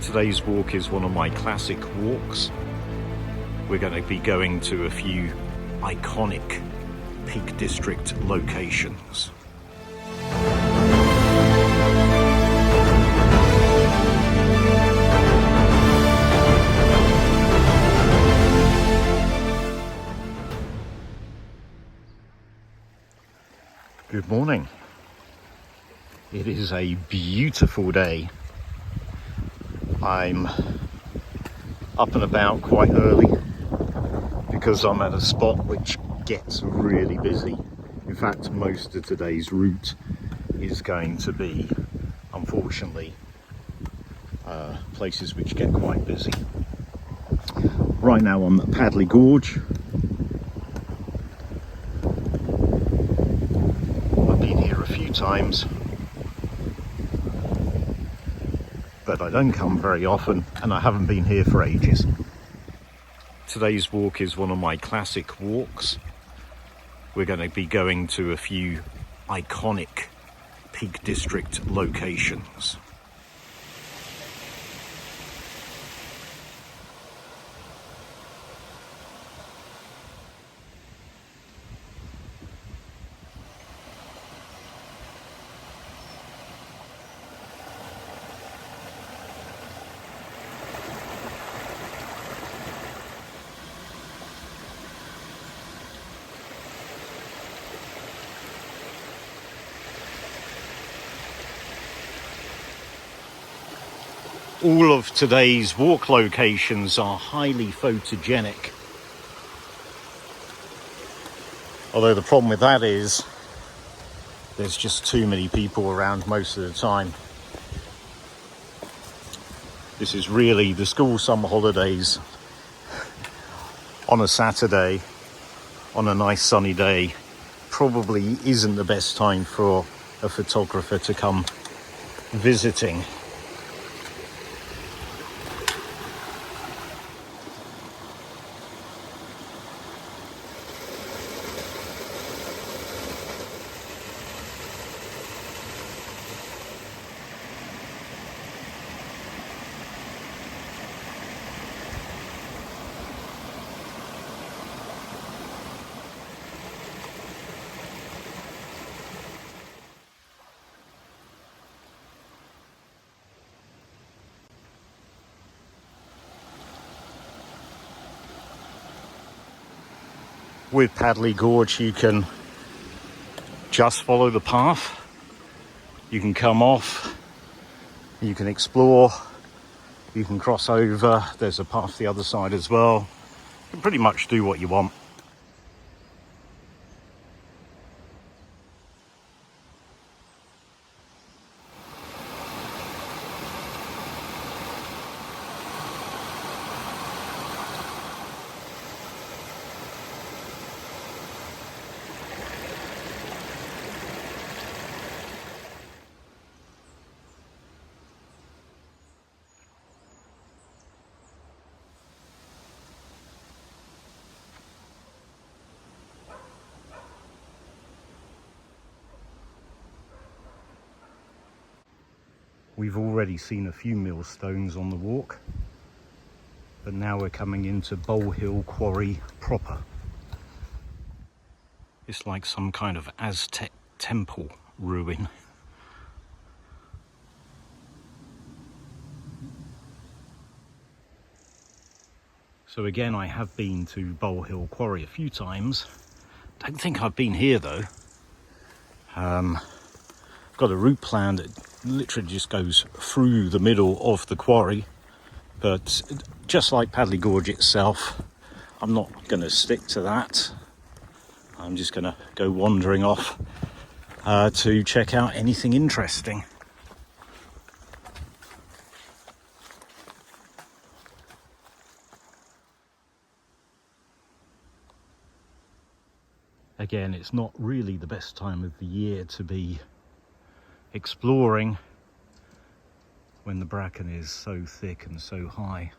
Today's walk is one of my classic walks. We're going to be going to a few iconic Peak District locations. Good morning. It is a beautiful day. I'm up and about quite early because I'm at a spot which gets really busy. In fact, most of today's route is going to be, unfortunately, places which get quite busy. Right now I'm at Padley Gorge. I've been here a few times, but I don't come very often, and I haven't been here for ages. Today's walk is one of my classic walks. We're going to be going to a few iconic Peak District locations. All of today's walk locations are highly photogenic. Although the problem with that is there's just too many people around most of the time. This is really the school summer holidays on a Saturday, on a nice sunny day, probably isn't the best time for a photographer to come visiting. With Padley Gorge, you can just follow the path. You can come off, you can explore, you can cross over. There's a path the other side as well. You can pretty much do what you want. We've already seen a few millstones on the walk, but now we're coming into Bole Hill Quarry proper. It's like some kind of Aztec temple ruin. So again, I have been to Bole Hill Quarry a few times. Don't think I've been here though. Got a route plan that literally just goes through the middle of the quarry, but just like Padley Gorge itself, I'm not going to stick to that. I'm just going to go wandering off to check out anything interesting. Again, it's not really the best time of the year to be exploring when the bracken is so thick and so high.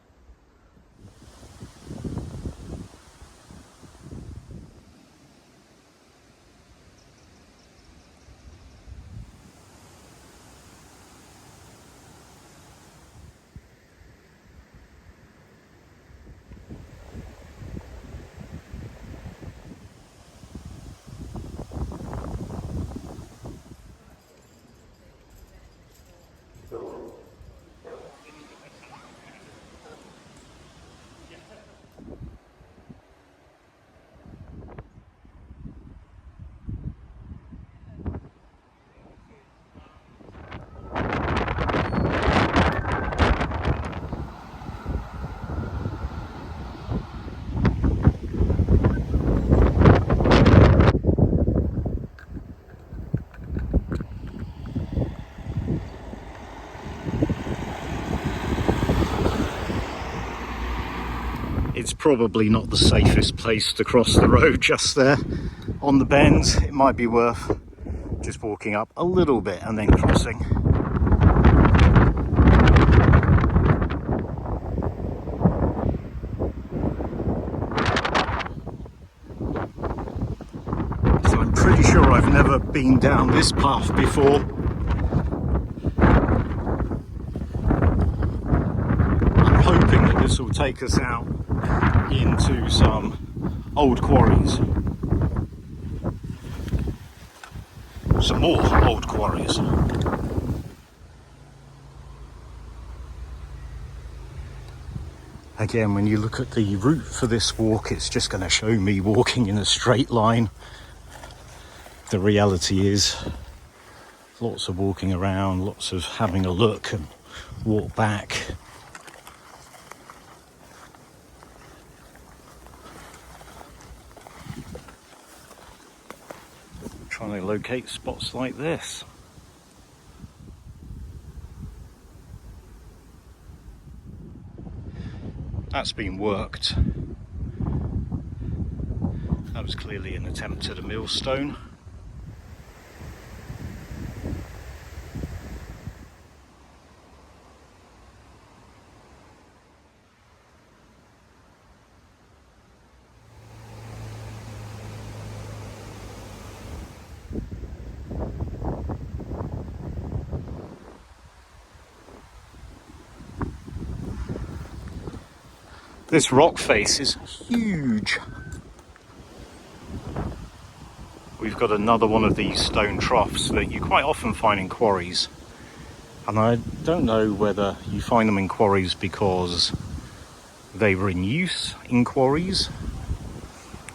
It's probably not the safest place to cross the road just there on the bends. It might be worth just walking up a little bit and then crossing. So I'm pretty sure I've never been down this path before. I'm hoping that this will take us out into some old quarries. Some more old quarries. Again, when you look at the route for this walk, it's just going to show me walking in a straight line. The reality is lots of walking around, lots of having a look and walk back. Trying to locate spots like this. That's been worked. That was clearly an attempt at a millstone. This rock face is huge. We've got another one of these stone troughs that you quite often find in quarries. And I don't know whether you find them in quarries because they were in use in quarries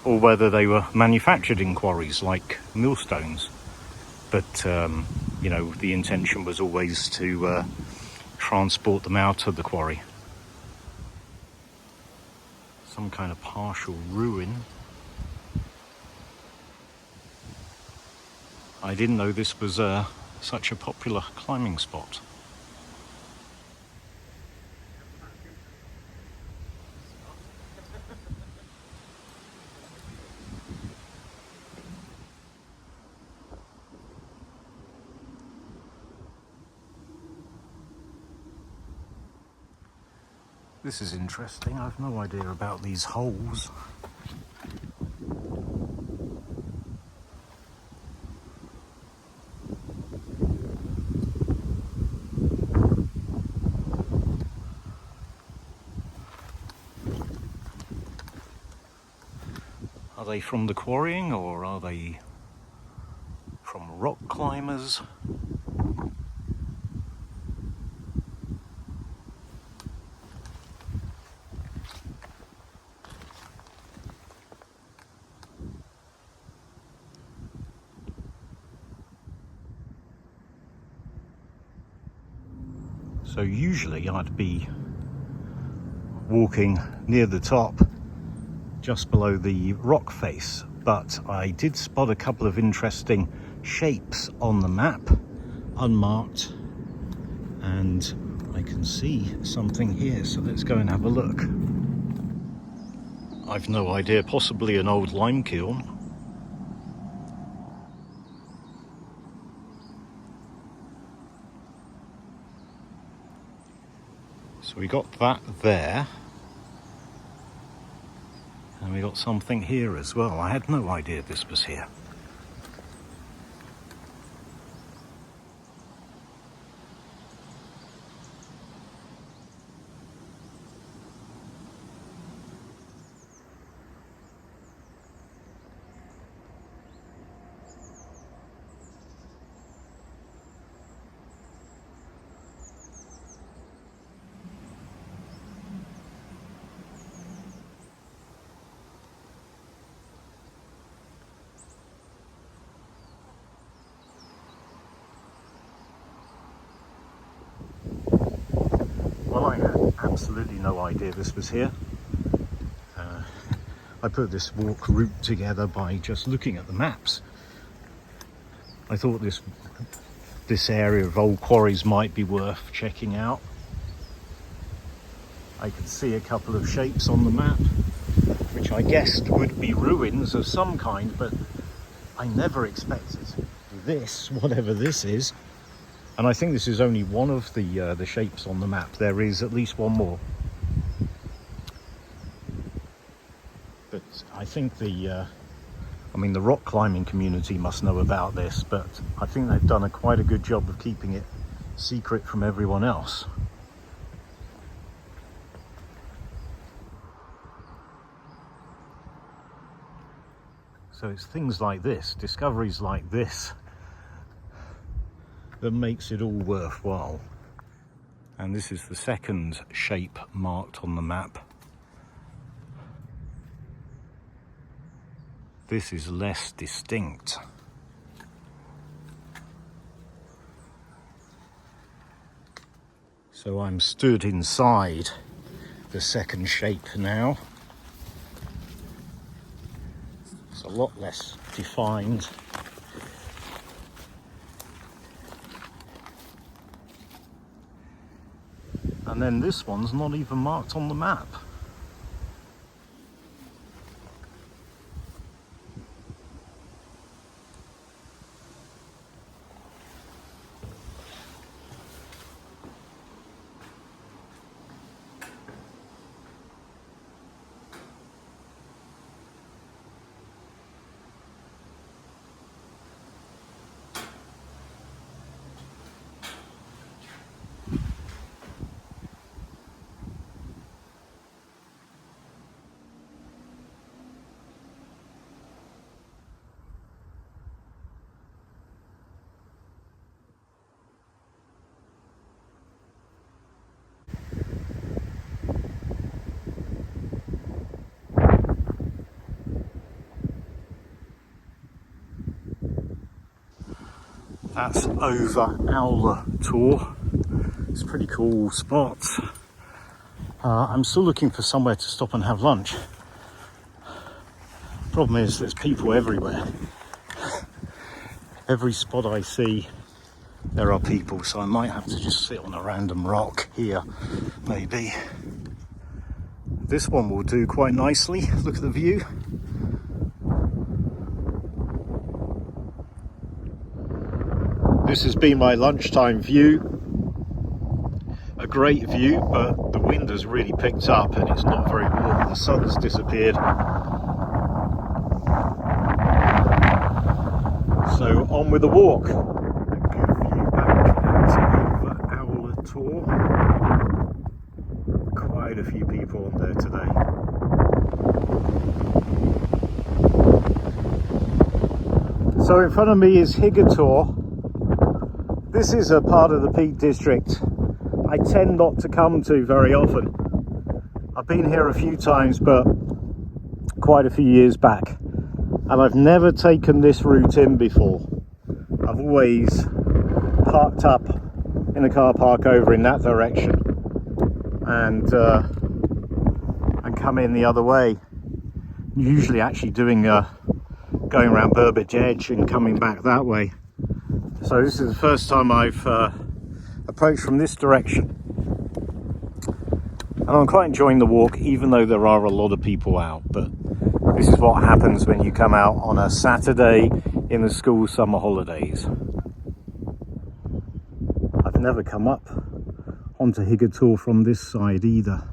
or whether they were manufactured in quarries like millstones. But, you know, the intention was always to transport them out of the quarry. Some kind of partial ruin. I didn't know this was such a popular climbing spot. This is interesting. I've no idea about these holes. Are they from the quarrying or are they from rock climbers? So usually I'd be walking near the top, just below the rock face, but I did spot a couple of interesting shapes on the map, unmarked, and I can see something here, so let's go and have a look. I've no idea, possibly an old lime kiln. So we got that there, and we got something here as well. I had no idea this was here. Well, I had absolutely no idea this was here. I put this walk route together by just looking at the maps. I thought this area of old quarries might be worth checking out. I could see a couple of shapes on the map, which I guessed would be ruins of some kind, but I never expected this, whatever this is. And I think this is only one of the shapes on the map. There is at least one more. But I think the rock climbing community must know about this, but I think they've done quite a good job of keeping it secret from everyone else. So it's things like this, discoveries like this, that makes it all worthwhile. And this is the second shape marked on the map. This is less distinct. So I'm stood inside the second shape now. It's a lot less defined. And then this one's not even marked on the map. That's over Higher Tor. It's a pretty cool spot. I'm still looking for somewhere to stop and have lunch. Problem is, there's people everywhere. Every spot I see, there are people, so I might have to just sit on a random rock here, maybe. This one will do quite nicely. Look at the view. This has been my lunchtime view. A great view, but the wind has really picked up and it's not very warm. The sun's disappeared. So on with the walk. A good view back at over Higher Tor. Quite a few people on there today. So in front of me is Higger Tor. This is a part of the Peak District I tend not to come to very often. I've been here a few times, but quite a few years back, and I've never taken this route in before. I've always parked up in a car park over in that direction and come in the other way, usually actually doing going around Burbage Edge and coming back that way. So this is the first time I've approached from this direction, and I'm quite enjoying the walk, even though there are a lot of people out. But this is what happens when you come out on a Saturday in the school summer holidays. I've never come up onto Higger Tor from this side either.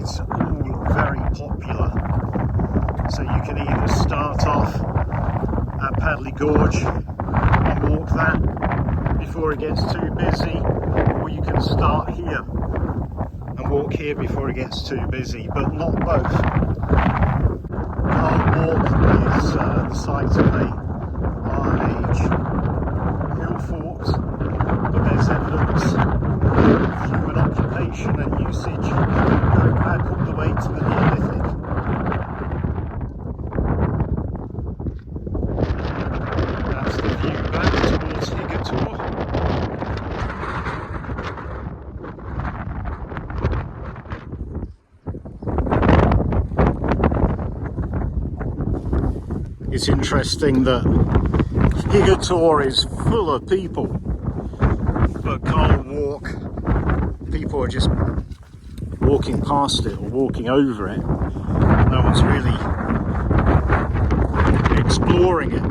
it's all very popular. So you can either start off at Padley Gorge and walk that before it gets too busy, or you can start here and walk here before it gets too busy, but not both. Carl Wark is the site of a Iron Age hill fort, but there's evidence of human occupation and usage going back all the way to the Neolithic. That's the view back towards Higger Tor. It's interesting that Higger Tor is full of people, but Carl Wark, people are just walking past it or walking over it. No one's really exploring it.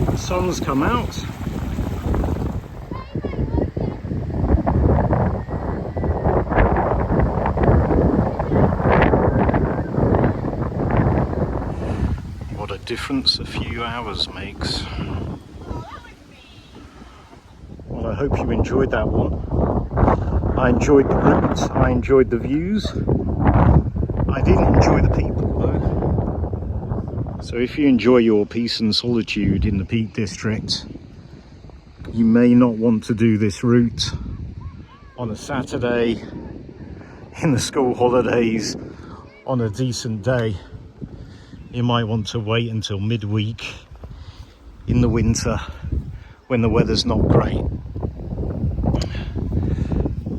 The sun's come out. What a difference a few hours makes. Well, I hope you enjoyed that one. I enjoyed the route, I enjoyed the views. I didn't enjoy the people though. So if you enjoy your peace and solitude in the Peak District, you may not want to do this route on a Saturday, in the school holidays, on a decent day. You might want to wait until midweek in the winter when the weather's not great.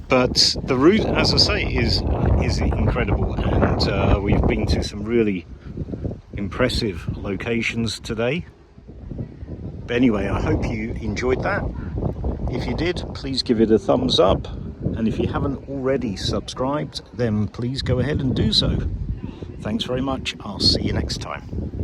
But the route, as I say, is incredible, and we've been to some really impressive locations today. But anyway, I hope you enjoyed that. If you did, please give it a thumbs up, and if you haven't already subscribed, then please go ahead and do so. Thanks very much. I'll see you next time.